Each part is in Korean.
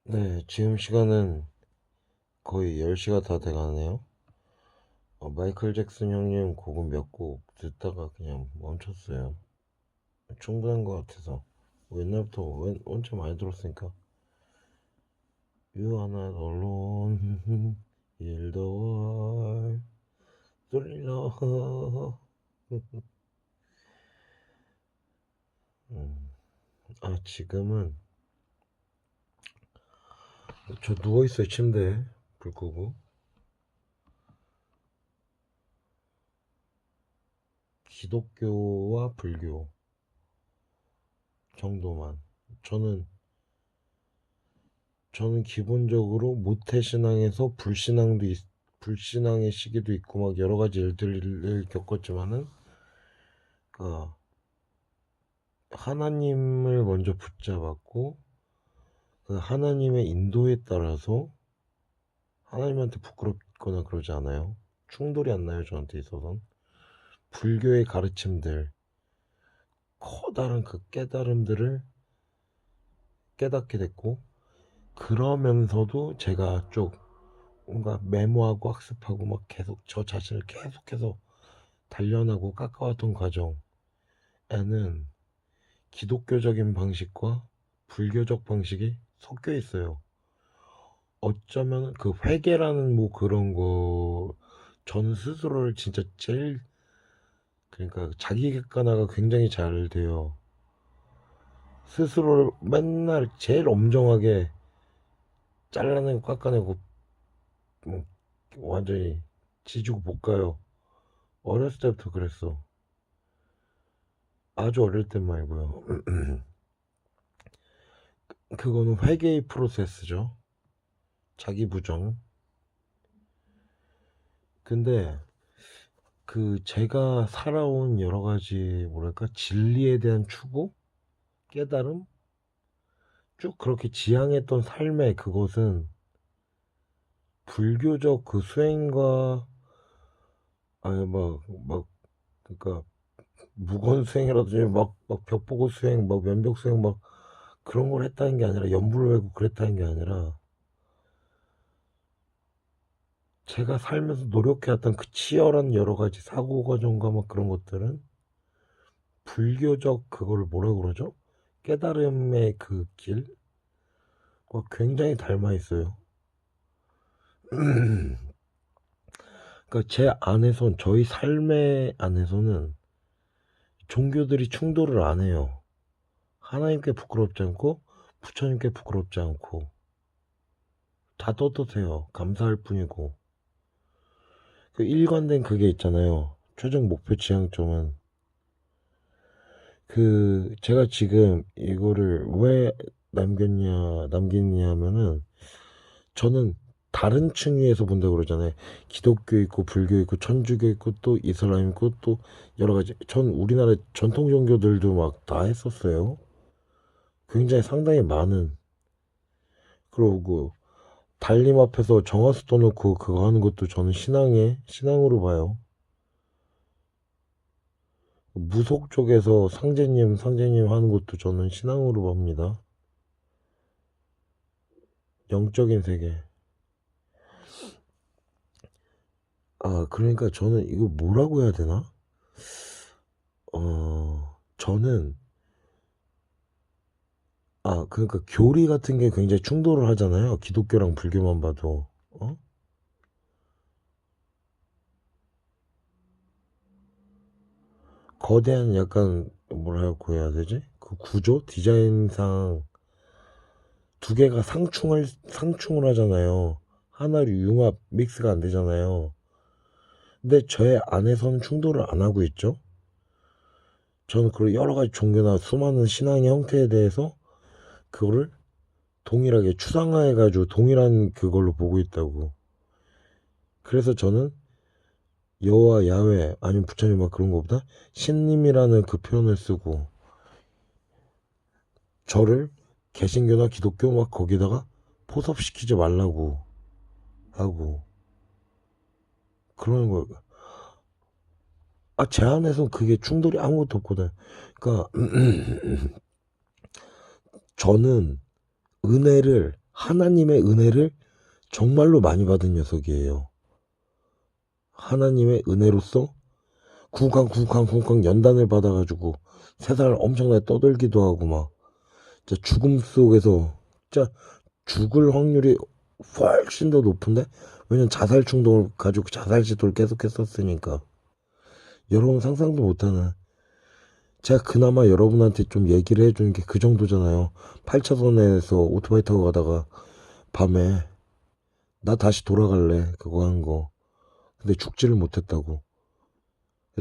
네, 지금 시간은 거의 10시가 다 돼가네요. 마이클 잭슨 형님 곡은 몇 곡 듣다가 그냥 멈췄어요. 충분한 것 같아서. 옛날부터 원체 많이 들었으니까. You are not alone in the world. thriller. 지금은 저 누워있어요, 침대에. 불 끄고. 기독교와 불교 정도만. 저는 저는 기본적으로 모태신앙에서 불신앙의 시기도 있고 막 여러 가지 일들을 겪었지만은 그 하나님을 먼저 붙잡았고 그 하나님의 인도에 따라서 하나님한테 부끄럽거나 그러지 않아요. 충돌이 안 나요, 저한테 있어선. 불교의 가르침들, 커다란 그 깨달음들을 깨닫게 됐고, 그러면서도 제가 쭉 뭔가 메모하고 학습하고 막 계속 저 자신을 계속해서 단련하고 깎아왔던 과정에는 기독교적인 방식과 불교적 방식이 섞여 있어요. 어쩌면 그 회계라는 뭐 그런 거, 전 스스로를 진짜 제일, 그러니까 자기 객관화가 굉장히 잘 돼요. 스스로를 맨날 제일 엄정하게 잘라내고 깎아내고 뭐 완전히 지지고 볶아요. 어렸을 때부터 그랬어. 아주 어릴 땐 말고요. 그거는 회개의 프로세스죠. 자기 부정. 근데 그 제가 살아온 여러 가지 뭐랄까 진리에 대한 추구, 깨달음, 쭉 그렇게 지향했던 삶의 그것은 불교적 그 수행과 아니 막 그러니까 무건 수행이라든지 막 벽보고 수행, 막 면벽 수행 막 그런 걸 했다는 게 아니라 연불을 외고 그랬다는 게 아니라 제가 살면서 노력해왔던 그 치열한 여러 가지 사고 과정과 막 그런 것들은 불교적 그걸 뭐라 그러죠? 깨달음의 그 길과 굉장히 닮아 있어요. 그러니까 제 안에선 저희 삶의 안에서는 종교들이 충돌을 안 해요. 하나님께 부끄럽지 않고 부처님께 부끄럽지 않고 다 떳떳해요. 감사할 뿐이고 그 일관된 그게 있잖아요. 최종 목표 지향점은 그 제가 지금 이거를 왜 남겼냐 하면은 저는 다른 층위에서 본다고 그러잖아요. 기독교 있고 불교 있고 천주교 있고 또 이슬람 있고 또 여러 가지 전 우리나라 전통 종교들도 막 다 했었어요. 굉장히 상당히 많은. 그러고 달림 앞에서 정화수 떠놓고 그거 하는 것도 저는 신앙으로 봐요. 무속 쪽에서 상제님 하는 것도 저는 신앙으로 봅니다. 영적인 세계. 그러니까 저는 이거 뭐라고 해야 되나? 저는, 그러니까 교리 같은 게 굉장히 충돌을 하잖아요. 기독교랑 불교만 봐도. 거대한 약간, 뭐라고 해야 되지? 그 구조? 디자인상 두 개가 상충을 하잖아요. 하나로 융합, 믹스가 안 되잖아요. 근데 저의 안에서는 충돌을 안 하고 있죠. 저는 그 여러 가지 종교나 수많은 신앙의 형태에 대해서 그거를 동일하게 추상화해가지고 동일한 그걸로 보고 있다고. 그래서 저는 여호와 야훼 아니면 부처님 막 그런 거보다 신님이라는 그 표현을 쓰고 저를 개신교나 기독교 막 거기다가 포섭시키지 말라고 하고 그러는 거예요. 제 안에서 그게 충돌이 아무것도 없거든. 그러니까 저는 은혜를 하나님의 은혜를 정말로 많이 받은 녀석이에요. 하나님의 은혜로서 쿵쾅쿵쾅쿵쾅 연단을 받아가지고 세상을 엄청나게 떠들기도 하고 막 진짜 죽음 속에서 진짜 죽을 확률이 훨씬 더 높은데, 왜냐면 자살 충동을 가지고 자살 시도를 계속 했었으니까. 여러분 상상도 못하는, 제가 그나마 여러분한테 좀 얘기를 해주는 게 그 정도잖아요. 8차선에서 오토바이 타고 가다가 밤에 나 다시 돌아갈래 그거 한 거, 근데 죽지를 못했다고.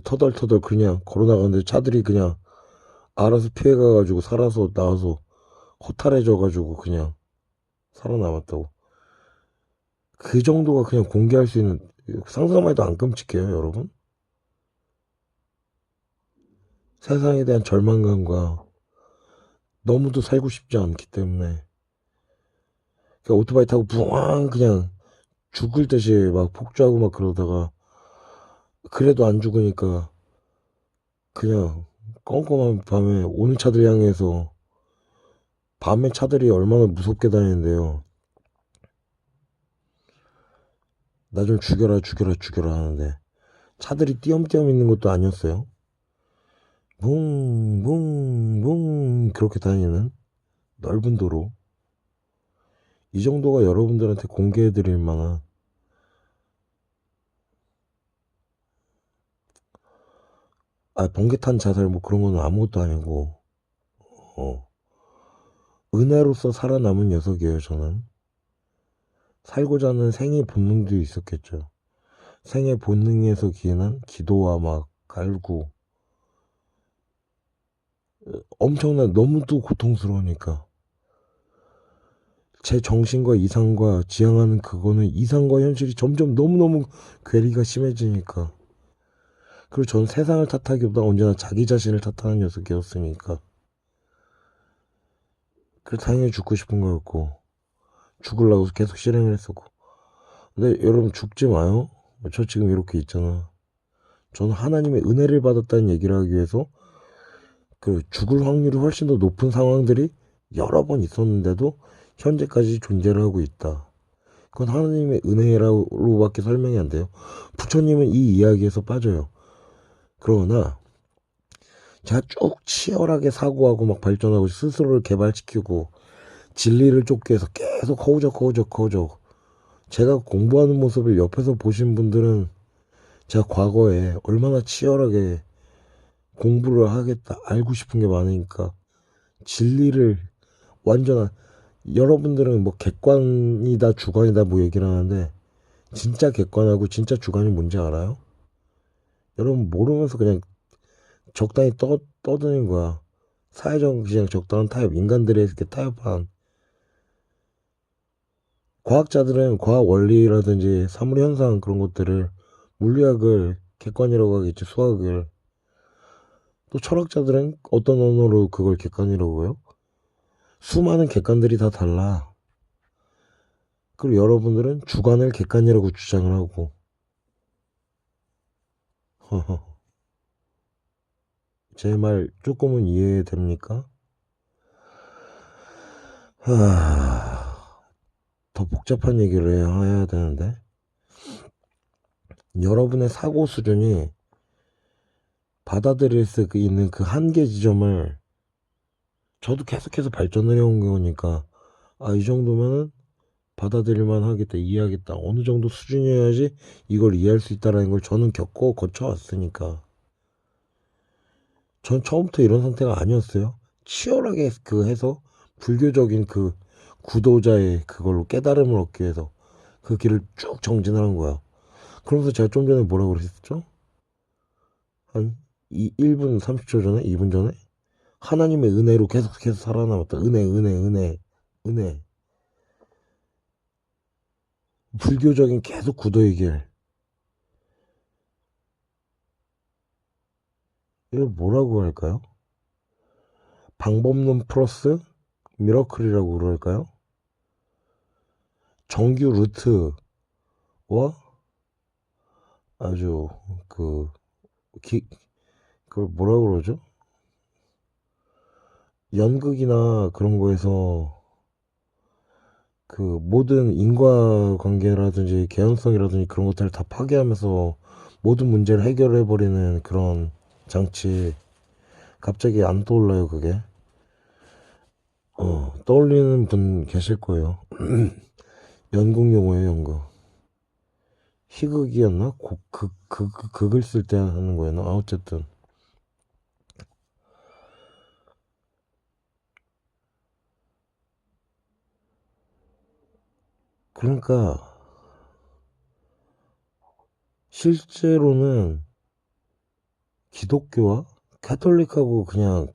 터덜터덜 그냥 걸어나가는데 차들이 그냥 알아서 피해가가지고 살아서 나와서 허탈해져가지고 그냥 살아남았다고. 그 정도가 그냥 공개할 수 있는, 상상만 해도 안 끔찍해요 여러분? 세상에 대한 절망감과 너무도 살고 싶지 않기 때문에 그냥 오토바이 타고 부엉 그냥 죽을 듯이 막 폭주하고 막 그러다가 그래도 안 죽으니까 그냥 껌껌한 밤에 오는 차들 향해서, 밤에 차들이 얼마나 무섭게 다니는데요. 나 좀 죽여라 죽여라 죽여라 하는데 차들이 띄엄띄엄 있는 것도 아니었어요. 붕붕붕 그렇게 다니는 넓은 도로. 이 정도가 여러분들한테 공개해드릴 만한, 번개탄 자살 뭐 그런 거는 아무것도 아니고, 어, 은혜로서 살아남은 녀석이에요 저는. 살고자 하는 생의 본능도 있었겠죠. 생의 본능에서 기인한 기도와 막 갈구, 엄청난, 너무도 고통스러우니까 제 정신과 이상과 지향하는 그거는 이상과 현실이 점점 너무너무 괴리가 심해지니까. 그리고 전 세상을 탓하기보다 언제나 자기 자신을 탓하는 녀석이었으니까. 그래서 당연히 죽고 싶은 거였고 죽으려고 계속 실행을 했었고. 근데 여러분 죽지 마요. 저 지금 이렇게 있잖아. 저는 하나님의 은혜를 받았다는 얘기를 하기 위해서 그 죽을 확률이 훨씬 더 높은 상황들이 여러 번 있었는데도 현재까지 존재를 하고 있다. 그건 하나님의 은혜로밖에 설명이 안 돼요. 부처님은 이 이야기에서 빠져요. 그러나 제가 쭉 치열하게 사고하고 막 발전하고 스스로를 개발시키고 진리를 쫓기 위해서 계속 허우적 제가 공부하는 모습을 옆에서 보신 분들은 제가 과거에 얼마나 치열하게 공부를 하겠다 알고 싶은 게 많으니까 진리를 완전한, 여러분들은 뭐 객관이다 주관이다 뭐 얘기를 하는데 진짜 객관하고 진짜 주관이 뭔지 알아요? 여러분 모르면서 그냥 적당히 떠드는 거야. 사회적 그냥 적당한 타협, 인간들이 이렇게 타협한. 과학자들은 과학 원리라든지 사물 현상 그런 것들을, 물리학을 객관이라고 하겠지, 수학을. 또 철학자들은 어떤 언어로 그걸 객관이라고 해요? 수많은 객관들이 다 달라. 그리고 여러분들은 주관을 객관이라고 주장을 하고. 제 말 조금은 이해됩니까? 더 복잡한 얘기를 해야 되는데, 여러분의 사고 수준이 받아들일 수 있는 그 한계 지점을, 저도 계속해서 발전을 해온 거니까 이 정도면은 받아들일만 하겠다, 이해하겠다, 어느 정도 수준이어야지 이걸 이해할 수 있다라는 걸 저는 겪고 거쳐왔으니까. 전 처음부터 이런 상태가 아니었어요. 치열하게 그 해서 불교적인 그 구도자의 그걸로 깨달음을 얻기 위해서 그 길을 쭉 정진하는 거야. 그러면서 제가 좀 전에 뭐라고 그랬었죠? 한 1분 30초 전에, 2분 전에, 하나님의 은혜로 계속해서 살아남았다. 은혜. 불교적인 계속 구도의 길. 이걸 뭐라고 할까요? 방법론 플러스 미러클이라고 그럴까요? 정규 루트와 아주 그, 그걸 뭐라고 그러죠? 연극이나 그런 거에서 그 모든 인과관계라든지 개연성이라든지 그런 것들을 다 파괴하면서 모든 문제를 해결해버리는 그런 장치. 갑자기 안 떠올라요, 그게. 떠올리는 분 계실 거예요. 연극 용어예요, 연극. 희극이었나? 극을 쓸 때 하는 거였나? 어쨌든. 그러니까, 실제로는 기독교와 카톨릭하고 그냥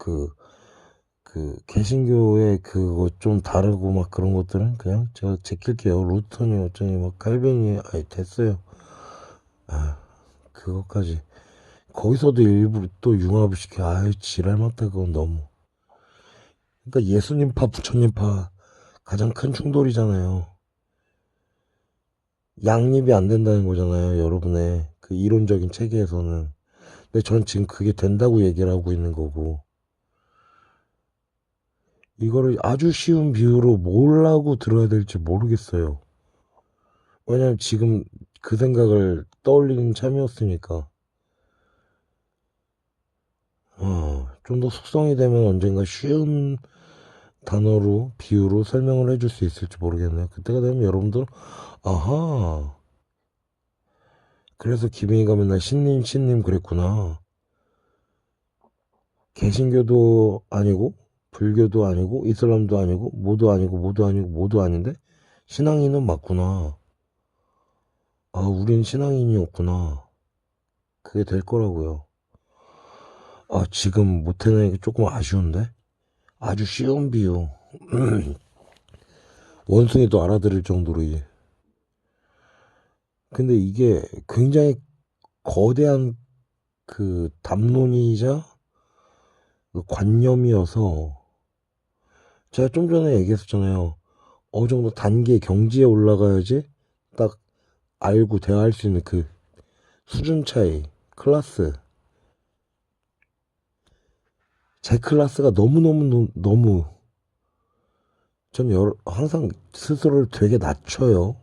개신교의 그거 좀 다르고 막 그런 것들은 그냥 제가 제낄게요. 루터니 어쩌니 막 칼빈이 아니 됐어요. 그것까지 거기서도 일부러 또 융합을 시켜. 아유 지랄 맞다 그건 너무. 그러니까 예수님파 부처님파 가장 큰 충돌이잖아요. 양립이 안 된다는 거잖아요. 여러분의 그 이론적인 체계에서는. 근데 전 지금 그게 된다고 얘기를 하고 있는 거고. 이거를 아주 쉬운 비유로 뭘 하고 들어야 될지 모르겠어요. 왜냐면 지금 그 생각을 떠올리는 참이었으니까. 좀 더 숙성이 되면 언젠가 쉬운 단어로, 비유로 설명을 해줄 수 있을지 모르겠네요. 그때가 되면 여러분들, 아하, 그래서 김희가 맨날 신님 그랬구나. 개신교도 아니고, 불교도 아니고, 이슬람도 아니고, 모두 아니고, 모두 아니고, 모두 아닌데, 신앙인은 맞구나. 아, 우린 신앙인이었구나. 그게 될 거라고요. 아, 지금 못해내기 조금 아쉬운데? 아주 쉬운 비유. 원숭이도 알아들을 정도로. 근데 이게 굉장히 거대한 그 담론이자 그 관념이어서 제가 좀 전에 얘기했었잖아요. 어느 정도 단계 경지에 올라가야지 딱 알고 대화할 수 있는 그 수준 차이, 클래스. 제 클래스가 너무 전 항상 스스로를 되게 낮춰요.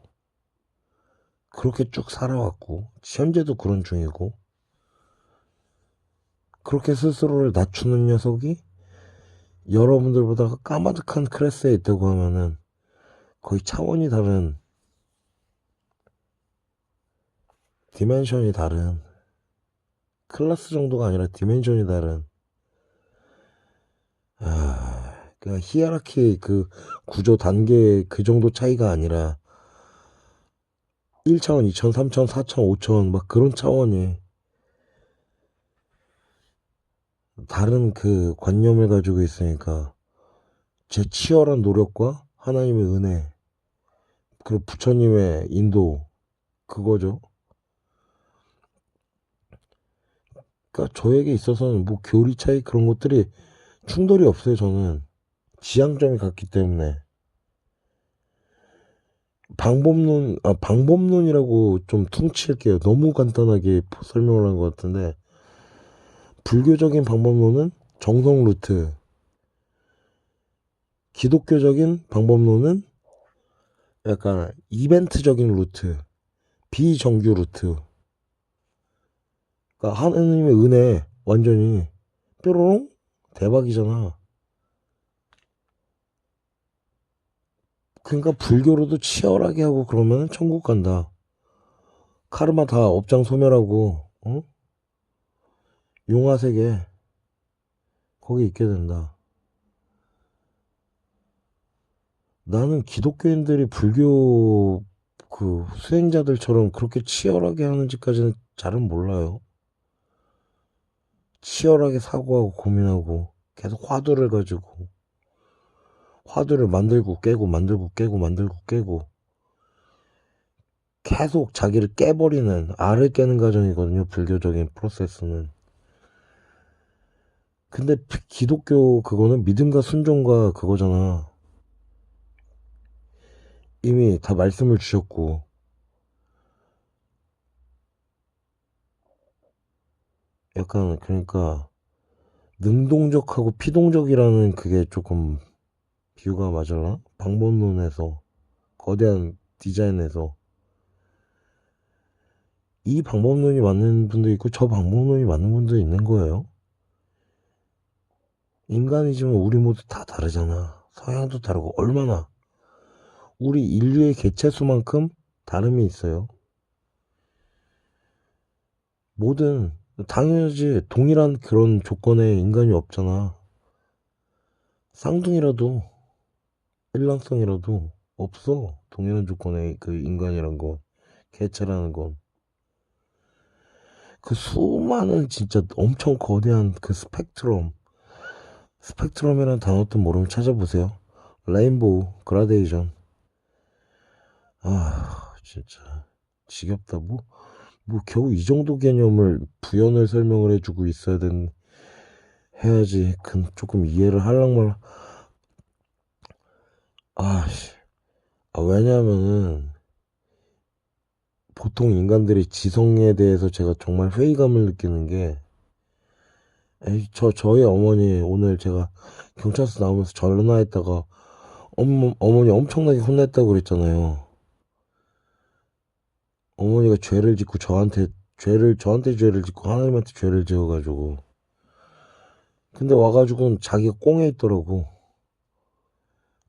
그렇게 쭉 살아왔고 현재도 그런 중이고 그렇게 스스로를 낮추는 녀석이 여러분들보다 까마득한 클래스에 있다고 하면은 거의 차원이 다른 디멘션이 다른 클래스 정도가 아니라 디멘션이 다른 그냥 히에라키 그 구조 단계 그 정도 차이가 아니라 1차원, 2차원, 3차원, 4차원, 5차원 막 그런 차원이 다른 그 관념을 가지고 있으니까 제 치열한 노력과 하나님의 은혜 그리고 부처님의 인도 그거죠. 그러니까 저에게 있어서는 뭐 교리 차이 그런 것들이 충돌이 없어요. 저는 지향점이 같기 때문에 방법론이라고 좀 퉁칠게요. 너무 간단하게 설명을 한 것 같은데 불교적인 방법론은 정성 루트, 기독교적인 방법론은 약간 이벤트적인 루트, 비정규 루트. 그러니까 하나님의 은혜 완전히 뾰로롱 대박이잖아. 그러니까 불교로도 치열하게 하고 그러면 천국 간다. 카르마 다 업장 소멸하고 용화세계 거기 있게 된다. 나는 기독교인들이 불교 그 수행자들처럼 그렇게 치열하게 하는지까지는 잘은 몰라요. 치열하게 사고하고 고민하고 계속 화두를 가지고 화두를 만들고 깨고 만들고 깨고 만들고 깨고 계속 자기를 깨버리는 알을 깨는 과정이거든요. 불교적인 프로세스는. 근데 기독교 그거는 믿음과 순종과 그거잖아. 이미 다 말씀을 주셨고 약간 그러니까 능동적하고 피동적이라는 그게 조금 비유가 맞을라? 방법론에서 거대한 디자인에서 이 방법론이 맞는 분도 있고 저 방법론이 맞는 분도 있는 거예요. 인간이지만 우리 모두 다 다르잖아. 성향도 다르고 얼마나 우리 인류의 개체수만큼 다름이 있어요. 모든 당연하지 동일한 그런 조건의 인간이 없잖아. 쌍둥이라도 일란성이라도 없어. 동일한 조건의 그 인간이란 건 개체라는 건 그 수많은 진짜 엄청 거대한 그 스펙트럼이라는 단어도 모르면 찾아보세요. 레인보우 그라데이션. 아 진짜 지겹다. 뭐 겨우 이 정도 개념을 부연을 설명을 해주고 있어야 해야지 조금 이해를 할랑말랑. 아씨. 왜냐면은 보통 인간들이 지성에 대해서 제가 정말 회의감을 느끼는 게 저희 어머니 오늘 제가 경찰서 나오면서 전화했다가 어머니 엄청나게 혼냈다고 그랬잖아요. 어머니가 죄를 짓고 저한테 죄를 짓고 하나님한테 죄를 지어가지고 근데 와가지고는 자기가 꽁에 있더라고.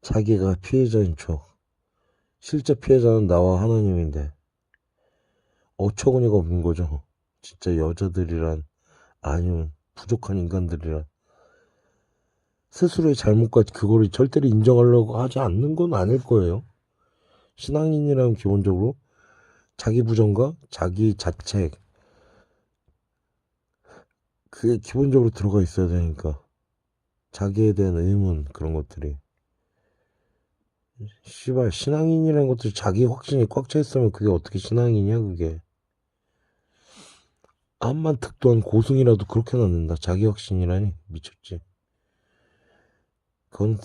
자기가 피해자인 척. 실제 피해자는 나와 하나님인데 어처구니가 없는 거죠. 진짜 여자들이란 아니면 부족한 인간들이란 스스로의 잘못과 그거를 절대로 인정하려고 하지 않는 건 아닐 거예요. 신앙인이라면 기본적으로 자기 부정과 자기 자책 그게 기본적으로 들어가 있어야 되니까 자기에 대한 의문 그런 것들이 씨발 신앙인이라는 것도 자기 확신이 꽉 차 있으면 그게 어떻게 신앙이냐 그게 암만 득도한 고승이라도 그렇게 낳는다. 자기 확신이라니 미쳤지. 그건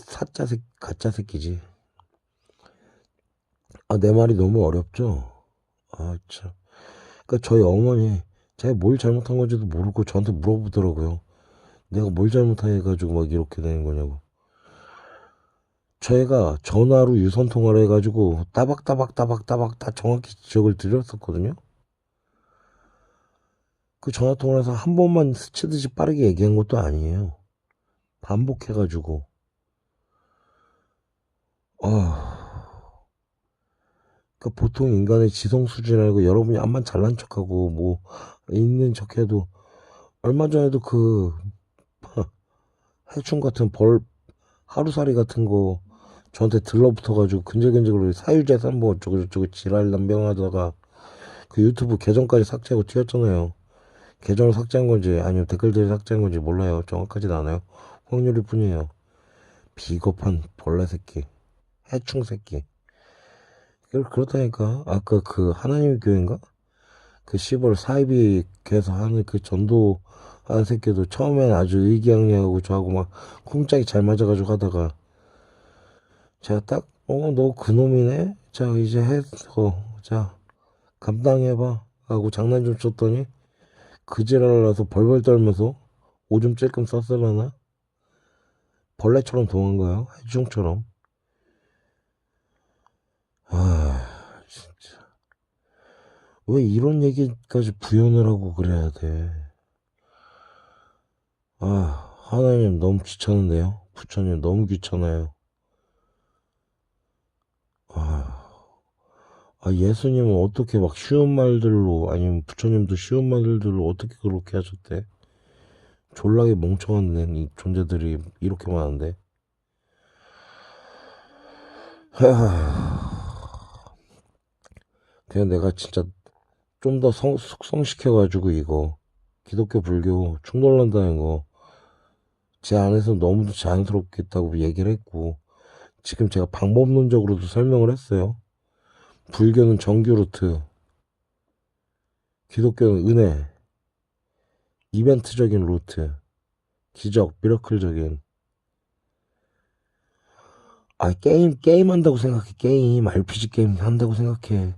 가짜 새끼지. 내 말이 너무 어렵죠? 참. 그러니까 저희 어머니 제가 뭘 잘못한 건지도 모르고 저한테 물어보더라고요. 내가 뭘 잘못해가지고 막 이렇게 되는 거냐고. 저희가 전화로 유선 통화를 해가지고 따박따박 다 정확히 지적을 드렸었거든요. 그 전화 통화를 해서 한 번만 스치듯이 빠르게 얘기한 것도 아니에요. 반복해가지고 그 보통 인간의 지성 수준이라고 여러분이 암만 잘난 척하고 뭐 있는 척해도 얼마 전에도 그 해충 같은 하루살이 같은 거 저한테 들러붙어가지고 근질근질 사유재산 뭐 어쩌고저쩌고 지랄 남병하다가 그 유튜브 계정까지 삭제하고 튀었잖아요. 계정을 삭제한 건지 아니면 댓글들을 삭제한 건지 몰라요. 정확하지도 않아요. 확률일 뿐이에요. 비겁한 벌레 새끼, 해충 새끼. 그렇다니까. 아까 그 하나님 교회인가? 그 시벌 사이비 교회에서 하는 그 전도 하는 새끼도 처음엔 아주 의기양양하고 저하고 막 쿵짝이 잘 맞아가지고 하다가 제가 딱 너 그놈이네? 자 이제 해서 자 감당해봐 하고 장난 좀 쳤더니 그 지랄라서 벌벌 떨면서 오줌 찔끔 쌌으려나? 벌레처럼 도망가요. 해충처럼. 진짜 왜 이런 얘기까지 부연을 하고 그래야 돼. 하나님 너무 귀찮은데요. 부처님 너무 귀찮아요. 예수님은 어떻게 막 쉬운 말들로 아니면 부처님도 쉬운 말들로 어떻게 그렇게 하셨대? 졸라게 멍청한 이 존재들이 이렇게 많은데. 그냥 내가 진짜 좀 더 숙성시켜가지고 이거 기독교 불교 충돌난다는 거 제 안에서 너무도 자연스럽겠다고 얘기를 했고 지금 제가 방법론적으로도 설명을 했어요. 불교는 정규 루트, 기독교는 은혜, 이벤트적인 루트, 기적, 미러클적인. 게임 한다고 생각해. 게임, RPG 게임 한다고 생각해.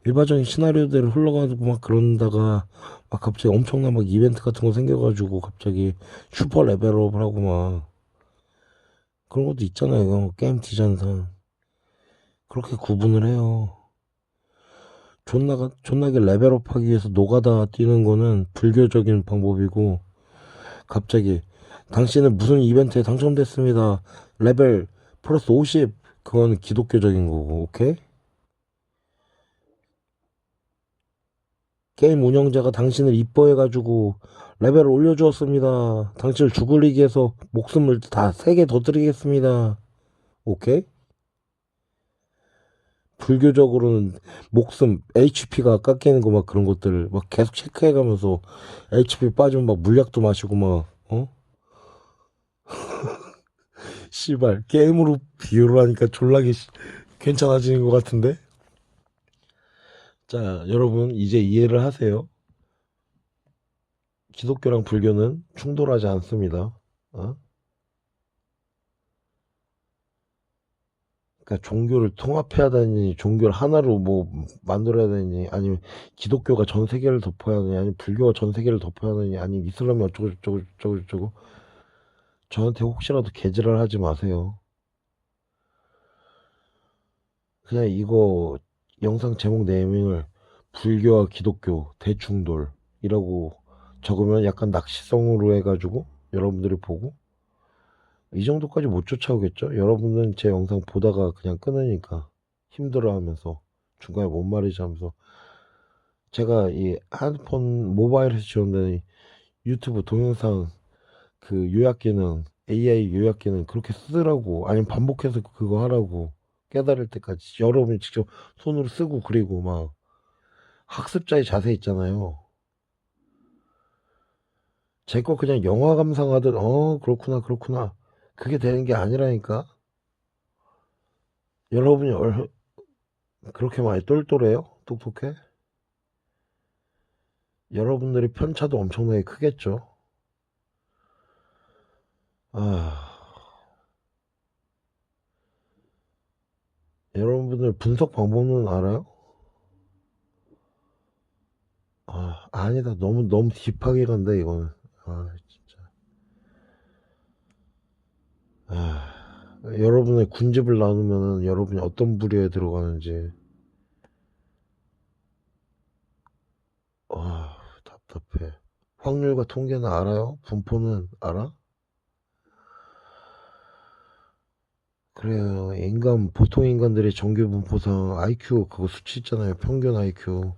일반적인 시나리오대로 흘러가고 막 그런다가 막 갑자기 엄청난 막 이벤트 같은 거 생겨가지고 갑자기 슈퍼 레벨업을 하고 막 그런 것도 있잖아요. 게임 디자인상. 그렇게 구분을 해요. 존나게 레벨업 하기 위해서 노가다 뛰는 거는 불교적인 방법이고, 갑자기 당신은 무슨 이벤트에 당첨됐습니다. 레벨 플러스 50. 그건 기독교적인 거고, 오케이? 게임 운영자가 당신을 이뻐해가지고 레벨을 올려주었습니다. 당신을 죽이기 위해서 목숨을 다 3개 더 드리겠습니다. 오케이? 불교적으로는 목숨, HP가 깎이는 거 막 그런 것들 막 계속 체크해가면서 HP 빠지면 막 물약도 마시고 막, 씨발, 게임으로 비유를 하니까 졸라게 괜찮아지는 것 같은데? 자, 여러분, 이제 이해를 하세요. 기독교랑 불교는 충돌하지 않습니다. 어? 그러니까 종교를 통합해야 되니, 종교를 하나로 뭐 만들어야 되니, 아니면 기독교가 전 세계를 덮어야 하느니, 아니면 불교가 전 세계를 덮어야 하느니, 아니면 이슬람이 어쩌고 저쩌고 저쩌고 저쩌고. 저한테 혹시라도 개지랄 하지 마세요. 그냥 이거 영상 제목 네이밍을 불교와 기독교 대충돌이라고 적으면 약간 낚시성으로 해가지고 여러분들이 보고 이 정도까지 못 쫓아오겠죠? 여러분은 제 영상 보다가 그냥 끊으니까 힘들어하면서 중간에 뭔 말인지 하면서 제가 이 핸드폰 모바일에서 지원되는 유튜브 동영상 그 요약 기능 AI 요약 기능 그렇게 쓰라고 아니면 반복해서 그거 하라고 깨달을 때까지 여러분이 직접 손으로 쓰고 그리고 막 학습자의 자세 있잖아요. 제 거 그냥 영화 감상하듯 그렇구나 그렇구나 그게 되는 게 아니라니까. 여러분이 그렇게 많이 똘똘해요? 똑똑해? 여러분들이 편차도 엄청나게 크겠죠. 아, 여러분들 분석 방법은 알아요? 아니다. 너무 딥하게 간다, 이거는. 진짜. 여러분의 군집을 나누면은 여러분이 어떤 부류에 들어가는지. 답답해. 확률과 통계는 알아요? 분포는 알아? 그래요. 보통 인간들의 정규 분포상 IQ, 그거 수치 있잖아요. 평균 IQ.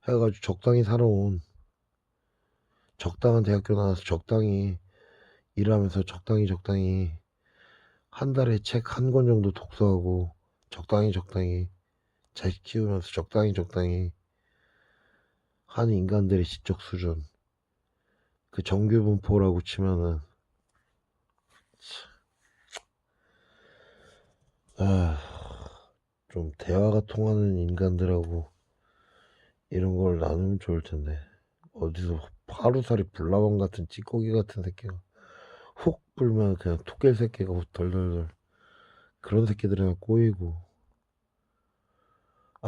해가지고 적당히 살아온, 적당한 대학교 나와서 적당히 일하면서 적당히 한 달에 책 한 권 정도 독서하고 적당히 자식 키우면서 적당히 하는 인간들의 지적 수준 그 정규 분포라고 치면은 좀 대화가 통하는 인간들하고 이런 걸 나누면 좋을 텐데 어디서 하루살이 불나방 같은 찌꺼기 같은 새끼가 훅 불면 그냥 토끼 새끼가 덜덜덜 그런 새끼들이랑 꼬이고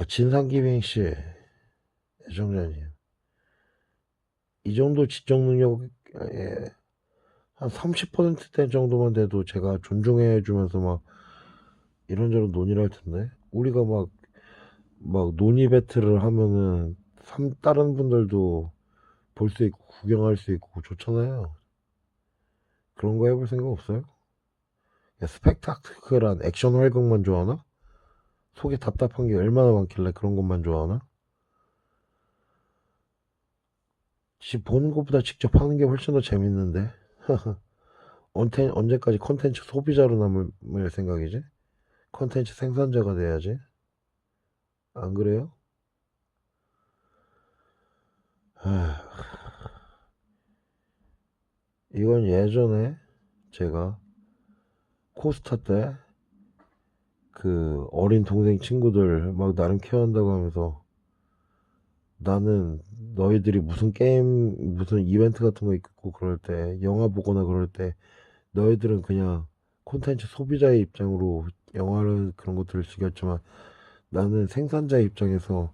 진상기빙씨 애정자님 이 정도 지적 능력에 한 30% 정도만 돼도 제가 존중해 주면서 막 이런저런 논의를 할 텐데 우리가 막 논의 배틀을 하면은 다른 분들도 볼 수 있고 구경할 수 있고 좋잖아요. 그런 거 해볼 생각 없어요? 야, 스펙타클한 액션 활극만 좋아하나? 속에 답답한 게 얼마나 많길래 그런 것만 좋아하나? 보는 것보다 직접 하는 게 훨씬 더 재밌는데 언제까지 컨텐츠 소비자로 남을 생각이지? 컨텐츠 생산자가 돼야지. 안 그래요? 이건 예전에 제가 코스타 때 그 어린 동생 친구들 막 나름 케어한다고 하면서 나는 너희들이 무슨 게임 무슨 이벤트 같은 거 있고 그럴 때 영화 보거나 그럴 때 너희들은 그냥 콘텐츠 소비자의 입장으로 영화를 그런 것들을 즐겼지만 나는 생산자의 입장에서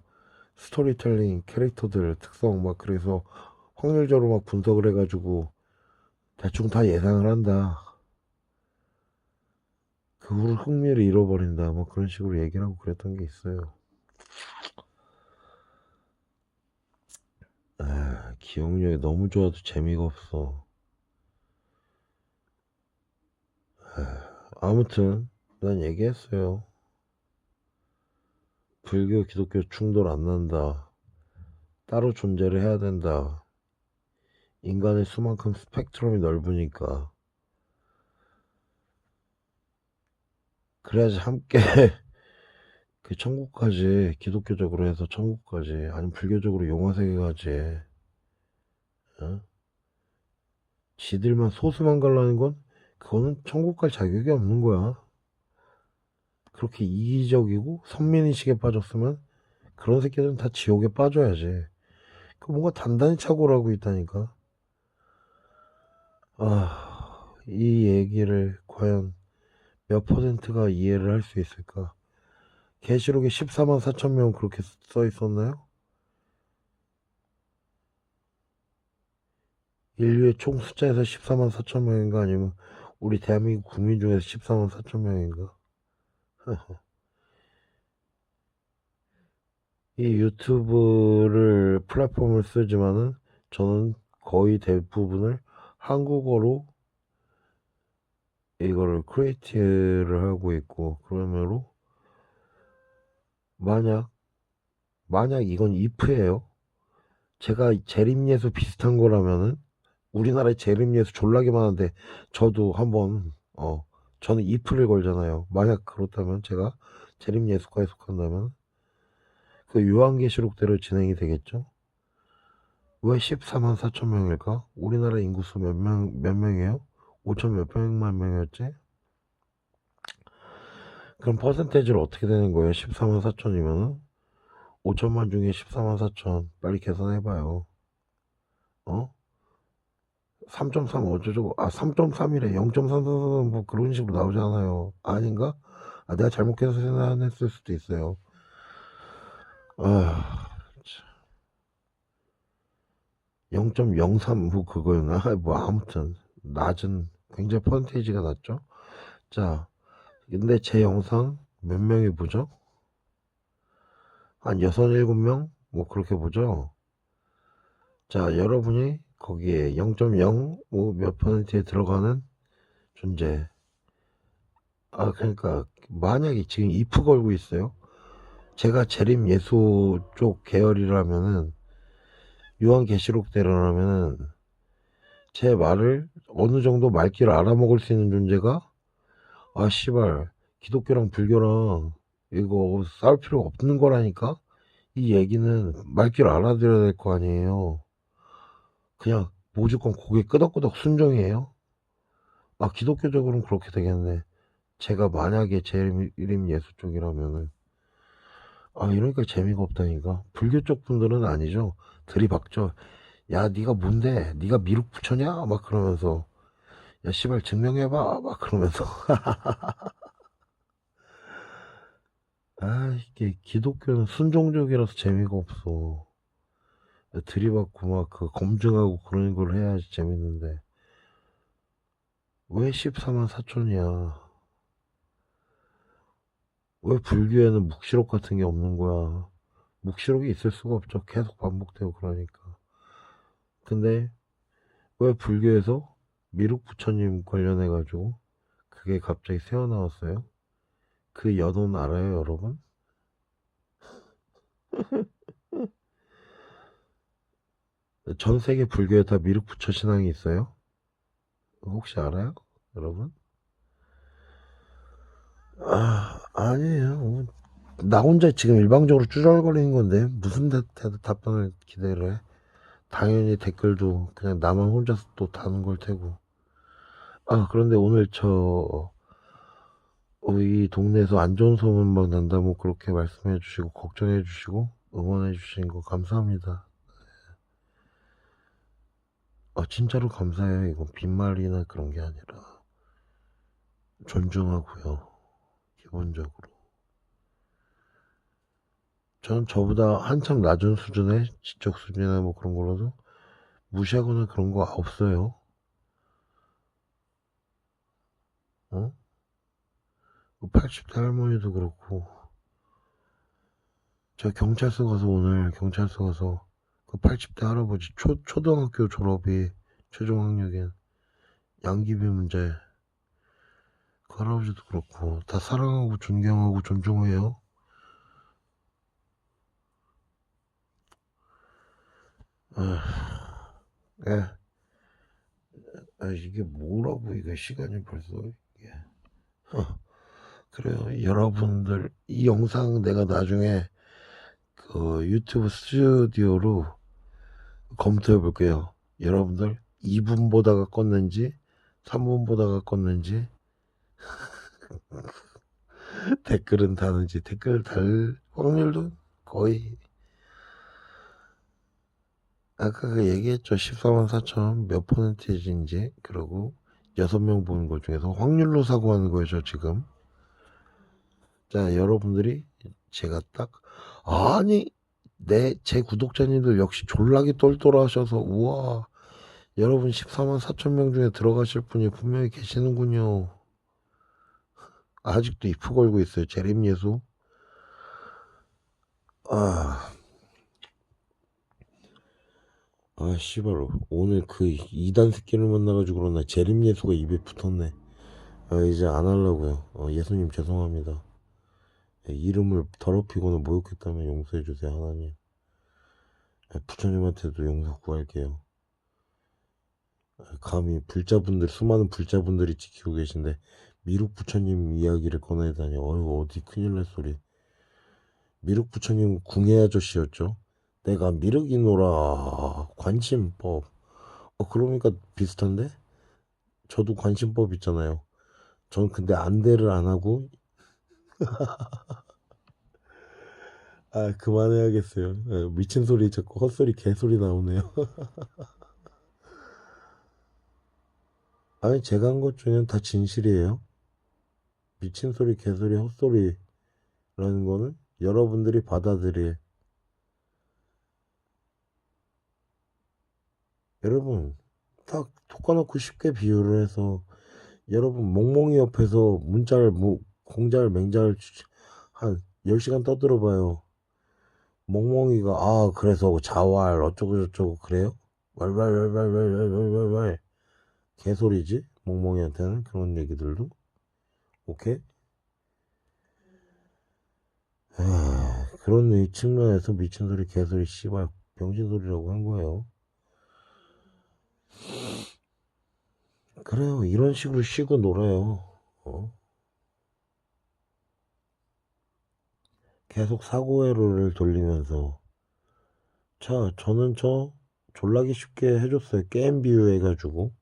스토리텔링 캐릭터들 특성 막 그래서 확률적으로 막 분석을 해가지고 대충 다 예상을 한다. 그 후로 흥미를 잃어버린다 뭐 그런 식으로 얘기를 하고 그랬던 게 있어요. 기억력이 너무 좋아도 재미가 없어. 아무튼 난 얘기했어요. 불교 기독교 충돌 안 난다. 따로 존재를 해야 된다. 인간의 수만큼 스펙트럼이 넓으니까. 그래야지 함께 그 천국까지, 기독교적으로 해서 천국까지, 아니면 불교적으로 용화세계 가지. 어? 지들만 소수만 가려는 건 그거는 천국 갈 자격이 없는 거야. 그렇게 이기적이고 선민의식에 빠졌으면 그런 새끼들은 다 지옥에 빠져야지. 그 뭔가 단단히 착오를 고 있다니까. 이 얘기를 과연 몇 퍼센트가 이해를 할 수 있을까? 계시록에 14만 4천 명 그렇게 써 있었나요? 인류의 총 숫자에서 14만 4천 명인가 아니면 우리 대한민국 국민 중에서 14만 4천 명인가? 이 유튜브를 플랫폼을 쓰지만은 저는 거의 대부분을 한국어로 이거를 크리에이트를 하고 있고, 그러므로 만약 이건 if예요. 제가 재림예수 비슷한 거라면은 우리나라에 재림예수 졸라게 많은데 저도 한번 저는 if를 걸잖아요. 만약 그렇다면 제가 재림예수과에 속한다면 그 요한계시록대로 진행이 되겠죠. 왜 14만 4천 명일까? 우리나라 인구수 몇 명이에요? 5천 몇백만 명이었지? 그럼 퍼센테이지를 어떻게 되는 거예요? 14만 4천이면은 5천만 중에 14만 4천 빨리 계산해봐요. 3.3 어쩌고 3.3이래 0.333 뭐 그런 식으로 나오잖아요. 아닌가? 내가 잘못 계산했을 수도 있어요. 아 0.03 뭐 그거였나? 뭐 아무튼 낮은 굉장히 퍼센테이지가 낮죠. 자 근데 제 영상 몇 명이 보죠? 한 6, 7명? 뭐 그렇게 보죠. 자 여러분이 거기에 0.0 뭐 몇 퍼센트에 들어가는 존재. 그러니까 만약에 지금 if 걸고 있어요. 제가 재림 예수 쪽 계열이라면은 요한계시록대로라면은 제 말을 어느 정도 말귀를 알아먹을 수 있는 존재가 씨발 기독교랑 불교랑 이거 싸울 필요가 없는 거라니까. 이 얘기는 말귀를 알아들어야 될 거 아니에요. 그냥 무조건 고개 끄덕끄덕 순종이에요. 기독교적으로는 그렇게 되겠네. 제가 만약에 재림 예수 쪽이라면은 이러니까 재미가 없다니까. 불교 쪽 분들은 아니죠. 들이박죠. 야 니가 뭔데 니가 미륵 부처냐 막 그러면서 야 씨발 증명해봐 막 그러면서 이게 기독교는 순종적이라서 재미가 없어. 들이박고 막 그 검증하고 그런 걸 해야지 재밌는데 왜 14만 4천이야. 왜 불교에는 묵시록 같은 게 없는 거야. 묵시록이 있을 수가 없죠. 계속 반복되고 그러니까. 근데 왜 불교에서 미륵 부처님 관련해 가지고 그게 갑자기 새어나왔어요? 그 연원 알아요 여러분? 전 세계 불교에 다 미륵 부처 신앙이 있어요? 혹시 알아요 여러분? 아니에요. 나 혼자 지금 일방적으로 쭈절거리는 건데 무슨 답변을 기대를 해? 당연히 댓글도 그냥 나만 혼자서 또 다는 걸 테고. 그런데 오늘 이 동네에서 안 좋은 소문 막 난다고 그렇게 말씀해 주시고 걱정해 주시고 응원해 주신 거 감사합니다. 진짜로 감사해요. 이건 빈말이나 그런 게 아니라 존중하고요. 기본적으로 저는 저보다 한참 낮은 수준의 지적 수준이나 뭐 그런 거라도 무시하거나 그런 거 없어요. 어? 80대 할머니도 그렇고, 저 경찰서 가서 오늘 경찰서 가서 그 80대 할아버지 초등학교 졸업이 최종 학력인 양귀비 문제, 그 할아버지도 그렇고 다 사랑하고 존경하고 존중해요. 예. 이게 뭐라고, 이게 시간이 벌써 이게. 그래요. 여러분들 이 영상 내가 나중에 그 유튜브 스튜디오로 검토해 볼게요. 여러분들 2분 보다가 껐는지 3분 보다가 껐는지 댓글은 다는지, 댓글 달 확률도 거의 아까 그 얘기했죠. 14만 4천 몇 퍼센테이지인지. 그리고 6명 보는 것 중에서 확률로 사고하는 거예요, 저 지금. 자, 여러분들이 제가 딱 아니 제 구독자님들 역시 졸라게 똘똘하셔서 우와, 여러분 14만 4천 명 중에 들어가실 분이 분명히 계시는군요. 아직도 이프 걸고 있어요. 재림예수. 씨발, 오늘 그 2단 새끼를 만나가지고 그러나 재림예수가 입에 붙었네. 이제 안 하려고요. 예수님 죄송합니다. 이름을 더럽히거나 모욕했다면 용서해주세요, 하나님. 부처님한테도 용서 구할게요. 감히 수많은 불자분들이 지키고 계신데 미륵 부처님 이야기를 꺼내다니, 어디 큰일 날 소리. 미륵 부처님 궁예 아저씨였죠. 내가 미륵이노라 관심법. 그러니까 비슷한데? 저도 관심법 있잖아요. 전 근데 안대를 안 하고. 그만해야겠어요. 미친 소리 자꾸 헛소리 개소리 나오네요. 아니, 제가 한 것 중엔 다 진실이에요. 미친 소리 개소리 헛소리라는 거는 여러분들이 받아들일. 여러분 딱 톡까놓고 쉽게 비유를 해서, 여러분 멍멍이 옆에서 공자를 맹자를 한 10시간 떠들어봐요. 멍멍이가 그래서 자활 어쩌고 저쩌고 그래요? 왈왈왈왈왈왈왈왈 개소리지? 멍멍이한테는 그런 얘기들도. 오케이? 그런 측면에서 미친 소리 개소리 씨발 병신 소리라고 한 거예요. 그래요. 이런 식으로 쉬고 놀아요. 계속 사고회로를 돌리면서. 자, 저는 졸라기 쉽게 해줬어요. 게임 비유해가지고.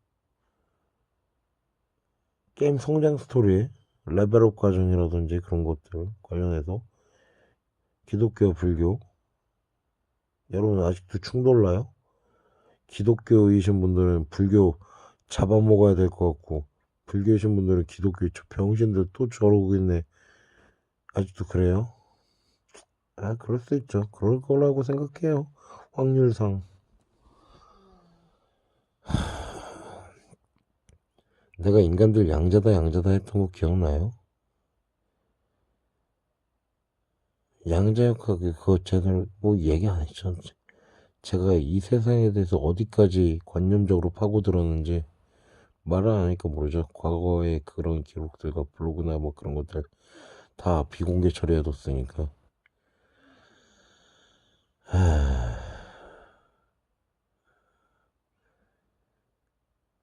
게임 성장 스토리, 레벨업 과정이라든지 그런 것들 관련해서. 기독교, 불교. 여러분 아직도 충돌나요? 기독교이신 분들은 불교 잡아먹어야 될 것 같고, 불교이신 분들은 기독교, 저 병신들 또 저러고 있네. 아직도 그래요? 그럴 수 있죠. 그럴 거라고 생각해요. 확률상. 내가 인간들 양자다 했던 거 기억나요? 양자역학이 그거 제대로 얘기 안 했죠. 제가 이 세상에 대해서 어디까지 관념적으로 파고들었는지 말을 안 하니까 모르죠. 과거의 그런 기록들과 블로그나 그런 것들 다 비공개 처리해뒀으니까.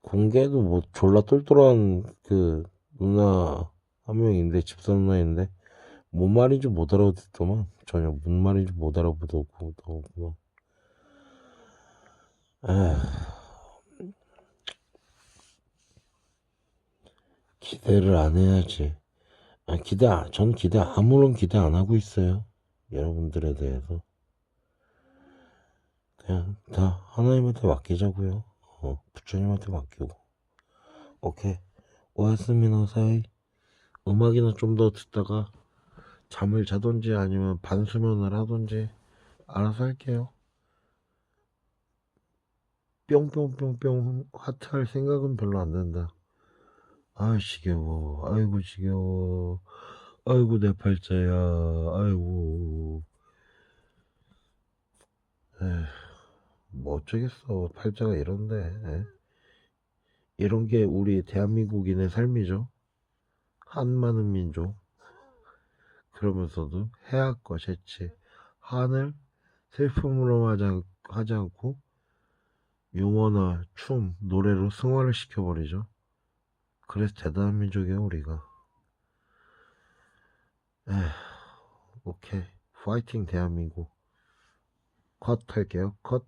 공개도 졸라 똘똘한 그 누나 한 명인데, 집사 누나인데 뭔 말인지 못 알아듣더만. 전혀 뭔 말인지 못 알아보더구만. 기대를 안 해야지. 전 아무런 기대 안 하고 있어요. 여러분들에 대해서. 그냥 다 하나님한테 맡기자고요. 부처님한테 맡기고. 오케이. 오야스미나사이. 음악이나 좀 더 듣다가 잠을 자던지 아니면 반수면을 하던지 알아서 할게요. 뿅뿅뿅뿅 하트 할 생각은 별로 안 든다. 지겨워. 아이고 지겨워. 아이고, 내 팔자야. 아이고. 에휴, 뭐 어쩌겠어. 팔자가 이런데. 에? 이런 게 우리 대한민국인의 삶이죠. 한 많은 민족. 그러면서도 해학과 재치, 한을 슬픔으로 하지 않고 유머나 춤, 노래로 승화를 시켜버리죠. 그래서 대단한 민족이에요, 우리가. 에휴, 오케이. 파이팅, 대한민국. 컷 할게요. 컷.